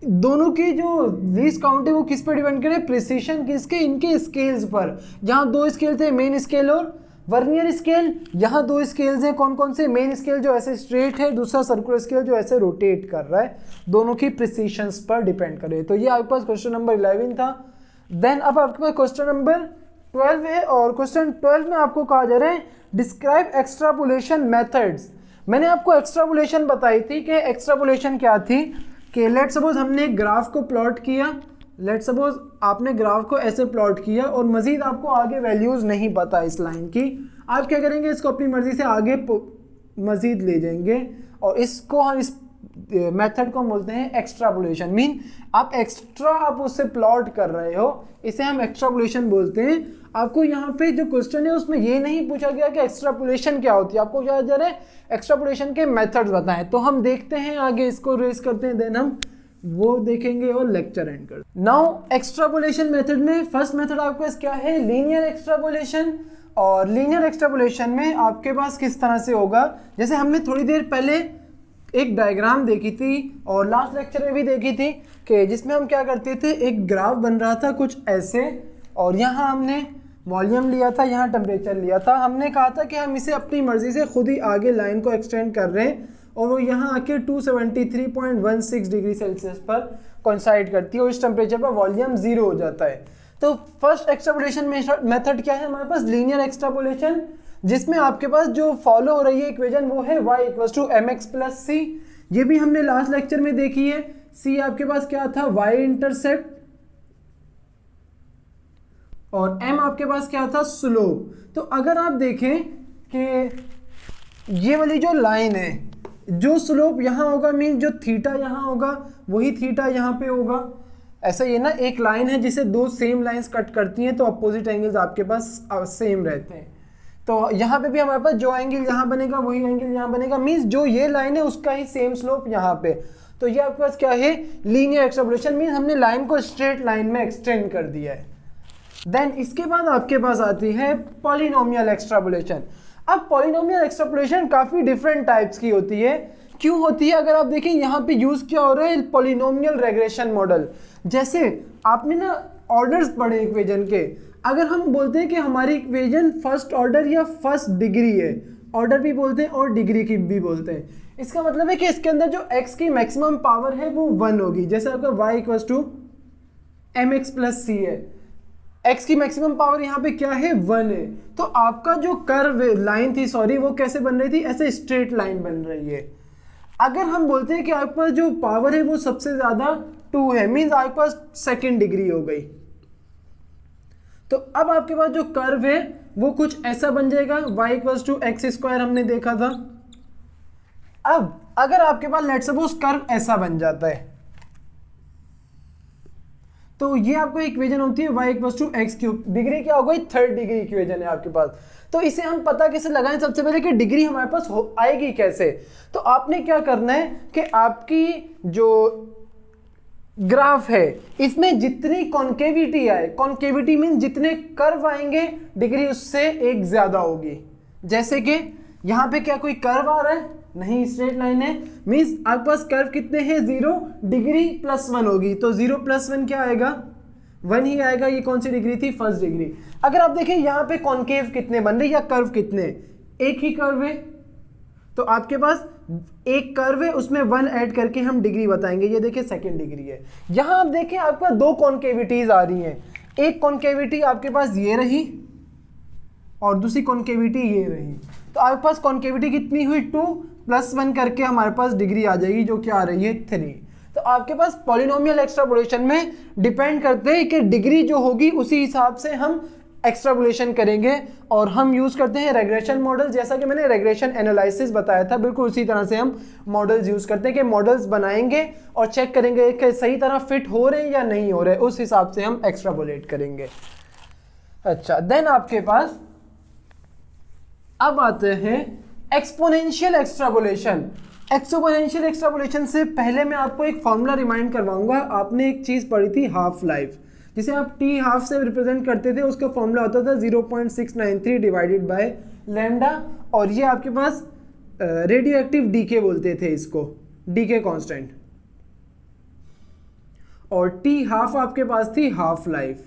दोनों की जो लीस्ट काउंट है वो किस पर डिपेंड करे, प्रिसीशन किसके, इनके स्केल्स पर। यहाँ 2 स्केल थे, मेन स्केल और वर्नियर स्केल। यहाँ 2 स्केल्स हैं, कौन कौन से, मेन स्केल जो ऐसे स्ट्रेट है, दूसरा सर्कुलर स्केल जो ऐसे रोटेट कर रहा है, दोनों की प्रिसीशंस पर डिपेंड करे। तो ये आपके पास क्वेश्चन नंबर 11 था। देन अब आपके पास क्वेश्चन नंबर 12 है और क्वेश्चन 12 में आपको कहा जा रहा है डिस्क्राइब एक्सट्रापोलेशन मेथड्स। मैंने आपको एक्सट्रापोलेशन बताई थी कि एक्सट्रापोलेशन क्या थी, कि लेट सपोज हमने एक ग्राफ को प्लॉट किया, लेट सपोज आपने ग्राफ को ऐसे प्लॉट किया और मजीद आपको आगे वैल्यूज़ नहीं पता इस लाइन की, आप क्या करेंगे, इसको अपनी मर्जी से आगे मजीद ले जाएंगे और इसको हम इस मेथड को बोलते हैं एक्सट्रापोलेशन। मीन आप एक्स्ट्रा आप उससे प्लॉट कर रहे हो, इसे हम एक्सट्रापोलेशन बोलते हैं। आपको यहाँ पे जो क्वेश्चन है उसमें ये नहीं पूछा गया कि एक्सट्रापोलेशन क्या होती है, आपको क्या जा रहा है, एक्सट्रापोलेशन के मेथड्स बताएं। तो हम देखते हैं आगे, इसको रेस करते हैं, देन हम वो देखेंगे और लेक्चर एंड कर। नाउ एक्सट्रापोलेशन मेथड में फर्स्ट मेथड आपके पास क्या है, लीनियर एक्सट्रापोलेशन। और लीनियर एक्सट्रापोलेशन में आपके पास किस तरह से होगा, जैसे हमने थोड़ी देर पहले एक डायग्राम देखी थी और लास्ट लेक्चर में भी देखी थी, कि जिसमें हम क्या करते थे, एक ग्राफ बन रहा था कुछ ऐसे, और यहाँ हमने वॉल्यूम लिया था, यहाँ टेम्परेचर लिया था। हमने कहा था कि हम इसे अपनी मर्जी से खुद ही आगे लाइन को एक्सटेंड कर रहे हैं और वो यहाँ आके 273.16 डिग्री सेल्सियस पर कोइंसाइड करती है और इस टेम्परेचर पर वॉल्यूम 0 हो जाता है। तो फर्स्ट एक्सट्रापोलेशन मेथड क्या है हमारे पास, लीनियर एक्सट्रापोलेशन, जिसमें आपके पास जो फॉलो हो रही है इक्वेशन वो है y = mx + c। ये भी हमने लास्ट लेक्चर में देखी है। c आपके पास क्या था, y इंटरसेप्ट, और m आपके पास क्या था, स्लोप। तो अगर आप देखें कि ये वाली जो लाइन है, जो स्लोप यहाँ होगा, मीन जो थीटा यहाँ होगा वही थीटा यहाँ पे होगा। ऐसा ये ना, एक लाइन है जिसे 2 सेम लाइंस कट करती हैं तो अपोजिट एंगल्स आपके पास सेम रहते हैं। तो यहाँ पे भी हमारे पास जो एंगल यहाँ बनेगा वही एंगल यहाँ बनेगा, मीन्स जो ये लाइन है उसका ही सेम स्लोप यहाँ पे। तो ये आपके पास क्या है, लीनियर एक्सट्रापोलेशन, मीन्स हमने लाइन को स्ट्रेट लाइन में एक्सटेंड कर दिया है। देन इसके बाद आपके पास आती है पॉलिनोमियल एक्सट्रापोलेशन। अब पॉलिनोमियल एक्सट्रापोलेशन काफ़ी डिफरेंट टाइप्स की होती है। क्यों होती है, अगर आप देखें यहाँ पे यूज़ क्या हो रहा है, पॉलिनोमियल रेग्रेशन मॉडल। जैसे आपने ना ऑर्डर्स पढ़े इक्वेशन के, अगर हम बोलते हैं कि हमारी इक्वेशन फर्स्ट ऑर्डर या फर्स्ट डिग्री है, ऑर्डर भी बोलते हैं और डिग्री की भी बोलते हैं, इसका मतलब है कि इसके अंदर जो x की मैक्सिमम पावर है वो 1 होगी। जैसे आपका y = mx + c है, x की मैक्सिमम पावर यहाँ पे क्या है, 1 है। तो आपका जो कर्व लाइन थी, सॉरी, वो कैसे बन रही थी, ऐसे स्ट्रेट लाइन बन रही है। अगर हम बोलते हैं कि आपके पास जो पावर है वो सबसे ज़्यादा 2 है, मीन्स आपके पास सेकेंड डिग्री हो गई। तो अब आपके पास जो कर्व है वो कुछ ऐसा बन जाएगा, y = x² हमने देखा था। अब अगर आपके पास लेट्स सपोज कर्व ऐसा बन जाता है, तो ये आपको इक्वेशन होती है y equals to x cube. Degree क्या हो गई, थर्ड डिग्री इक्वेशन है आपके पास। तो इसे हम पता कैसे लगाएं, सबसे पहले कि डिग्री हमारे पास आएगी कैसे। तो आपने क्या करना है कि आपकी जो ग्राफ है इसमें जितनी कॉन्केविटी आए, कॉन्केविटी मीन जितने कर्व आएंगे डिग्री उससे एक ज्यादा होगी। जैसे कि यहाँ पे क्या कोई कर्व आ रहा है, नहीं, स्ट्रेट लाइन है, मीन्स आपके पास कर्व कितने हैं, 0 डिग्री +1 होगी। तो 0 + 1 क्या आएगा, 1 ही आएगा। ये कौन सी डिग्री थी, फर्स्ट डिग्री। अगर आप देखें यहाँ पे कॉन्केव कितने बन रहे या कर्व कितने, एक ही कर्व है, तो आपके पास एक कर्व है उसमें 1 ऐड करके हम डिग्री बताएंगे। ये देखिए सेकंड डिग्री है। यहाँ आप देखें आपके पास 2 कॉन्केविटीज आ रही हैं। एक कॉन्केविटी आपके पास ये रही और दूसरी कॉन्केविटी ये रही। तो आपके पास कॉन्केविटी कितनी हुई, 2 + 1 करके हमारे पास डिग्री आ जाएगी जो क्या आ रही है, 3। तो आपके पास पॉलिनोमियल एक्सट्रापोलेशन में डिपेंड करते हैं कि डिग्री जो होगी उसी हिसाब से हम एक्सट्रापोलेशन करेंगे। और हम यूज करते हैं रेग्रेशन मॉडल, जैसा कि मैंने रेग्रेशन एनालिसिस बताया था, बिल्कुल उसी तरह से हम मॉडल्स यूज करते हैं कि मॉडल्स बनाएंगे और चेक करेंगे कि सही तरह फिट हो रहे हैं या नहीं हो रहे, उस हिसाब से हम एक्सट्रापोलेट करेंगे। अच्छा, देन आपके पास अब आते हैं एक्सपोनेंशियल एक्सट्रापोलेशन। एक्सपोनेंशियल एक्सट्रापोलेशन से पहले मैं आपको एक फॉर्मूला रिमाइंड करवाऊंगा। आपने एक चीज पढ़ी थी हाफ लाइफ, जिसे आप टी हाफ से रिप्रेजेंट करते थे, उसका फॉर्मूला होता था 0.693 डिवाइडेड बाय लैम्डा। और ये आपके पास रेडियो एक्टिव डीके बोलते थे इसको, डीके कांस्टेंट। और टी हाफ आपके पास थी हाफ लाइफ।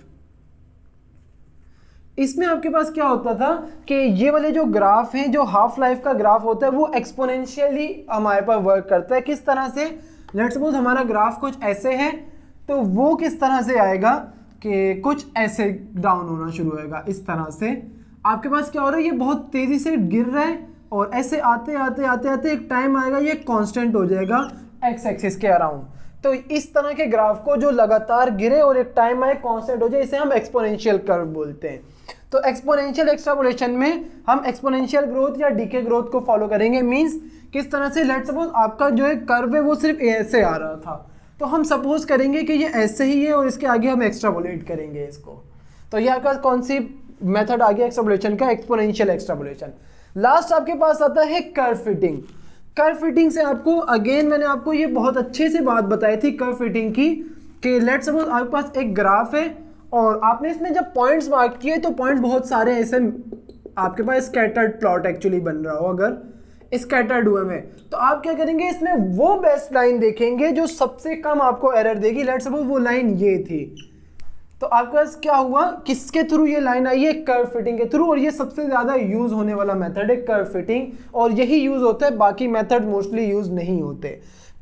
इसमें आपके पास क्या होता था कि ये वाले जो ग्राफ हैं, जो हाफ लाइफ का ग्राफ होता है वो एक्सपोनेंशियली हमारे पास वर्क करता है। किस तरह से, लेट्स सपोज हमारा ग्राफ कुछ ऐसे है, तो वो किस तरह से आएगा कि कुछ ऐसे डाउन होना शुरू होगा। इस तरह से आपके पास क्या हो रहा है, ये बहुत तेजी से गिर रहा है और ऐसे आते आते आते आते एक टाइम आएगा ये कांस्टेंट हो जाएगा एक्स एक्सिस के अराउंड। तो इस तरह के ग्राफ को जो लगातार गिरे और एक टाइम आए कांस्टेंट हो जाए, इसे हम एक्सपोनेंशियल कर्व बोलते हैं। तो एक्सपोनेंशियल एक्सट्रापोलेशन में हम एक्सपोनेंशियल ग्रोथ या डीके ग्रोथ को फॉलो करेंगे। मींस किस तरह से, लेट्स सपोज आपका जो है कर्व है वो सिर्फ ऐसे आ रहा था, तो हम सपोज करेंगे कि ये ऐसे ही है और इसके आगे हम एक्सट्रापोलेट करेंगे इसको। तो ये आपका कौन सी मेथड आ गया एक्सट्रापोलेशन का, एक्सपोनेंशियल एक्सट्रापोलेशन। लास्ट आपके पास आता है कर्व फिटिंग। कर्व फिटिंग से आपको अगेन मैंने आपको ये बहुत अच्छे से बात बताई थी कर्व फिटिंग की, कि लेट्स सपोज आपके पास एक ग्राफ है और आपने इसमें जब पॉइंट्स मार्क किए तो पॉइंट्स बहुत सारे ऐसे आपके पास स्कैटर्ड प्लॉट एक्चुअली बन रहा हो, अगर स्कैटर्ड हुए में, तो आप क्या करेंगे, इसमें वो बेस्ट लाइन देखेंगे जो सबसे कम आपको एरर देगी। लेट्स सपोज वो लाइन ये थी, तो आपके पास क्या हुआ, किसके थ्रू ये लाइन आई है, कर्व फिटिंग के थ्रू। और ये सबसे ज्यादा यूज होने वाला मेथड है कर्व फिटिंग, और यही यूज होता है, बाकी मेथड मोस्टली यूज नहीं होते।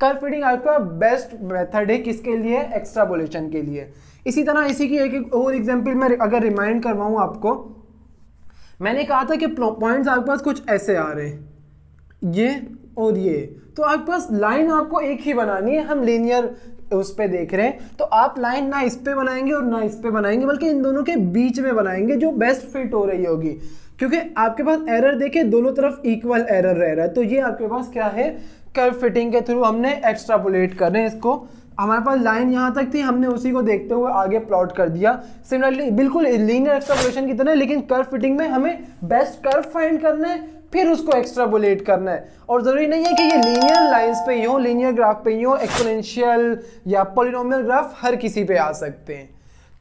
कर्व फिटिंग आपका बेस्ट मेथड है किसके लिए, एक्सट्रापोलेशन के लिए। इसी तरह इसी की एक और एग्जांपल में अगर रिमाइंड करवाऊं आपको, मैंने कहा था कि पॉइंट्स आपके पास कुछ ऐसे आ रहे हैं, ये और ये, तो आपके पास लाइन आपको एक ही बनानी है। हम लीनियर उस पे देख रहे हैं, तो आप लाइन ना इस पे बनाएंगे और ना इस पे बनाएंगे, बल्कि इन दोनों के बीच में बनाएंगे जो बेस्ट फिट हो रही होगी, क्योंकि आपके पास एरर देखे दोनों तरफ इक्वल एरर रह रहा है। तो ये आपके पास क्या है, कर्व फिटिंग के थ्रू हमने एक्सट्रापोलेट कर रहे हैं इसको। हमारे पास लाइन यहाँ तक थी, हमने उसी को देखते हुए आगे प्लॉट कर दिया। सिमिलरली बिल्कुल लीनियर एक्सट्रापोलेशन की तरह, लेकिन कर्व फिटिंग में हमें बेस्ट कर्व फाइंड करना है, फिर उसको एक्सट्रापोलेट करना है। और जरूरी नहीं है कि ये लीनियर लाइंस पे ही हो, लीनियर ग्राफ पे ही हो, एक्सपोनेंशियल या पॉलिनोमियल ग्राफ हर किसी पे आ सकते हैं।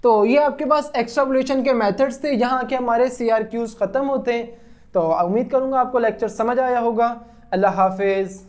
तो ये आपके पास एक्सट्रापोलेशन के मेथड्स थे। यहाँ के हमारे CRQs खत्म होते हैं। तो उम्मीद करूंगा आपको लेक्चर समझ आया होगा। अल्लाह हाफिज।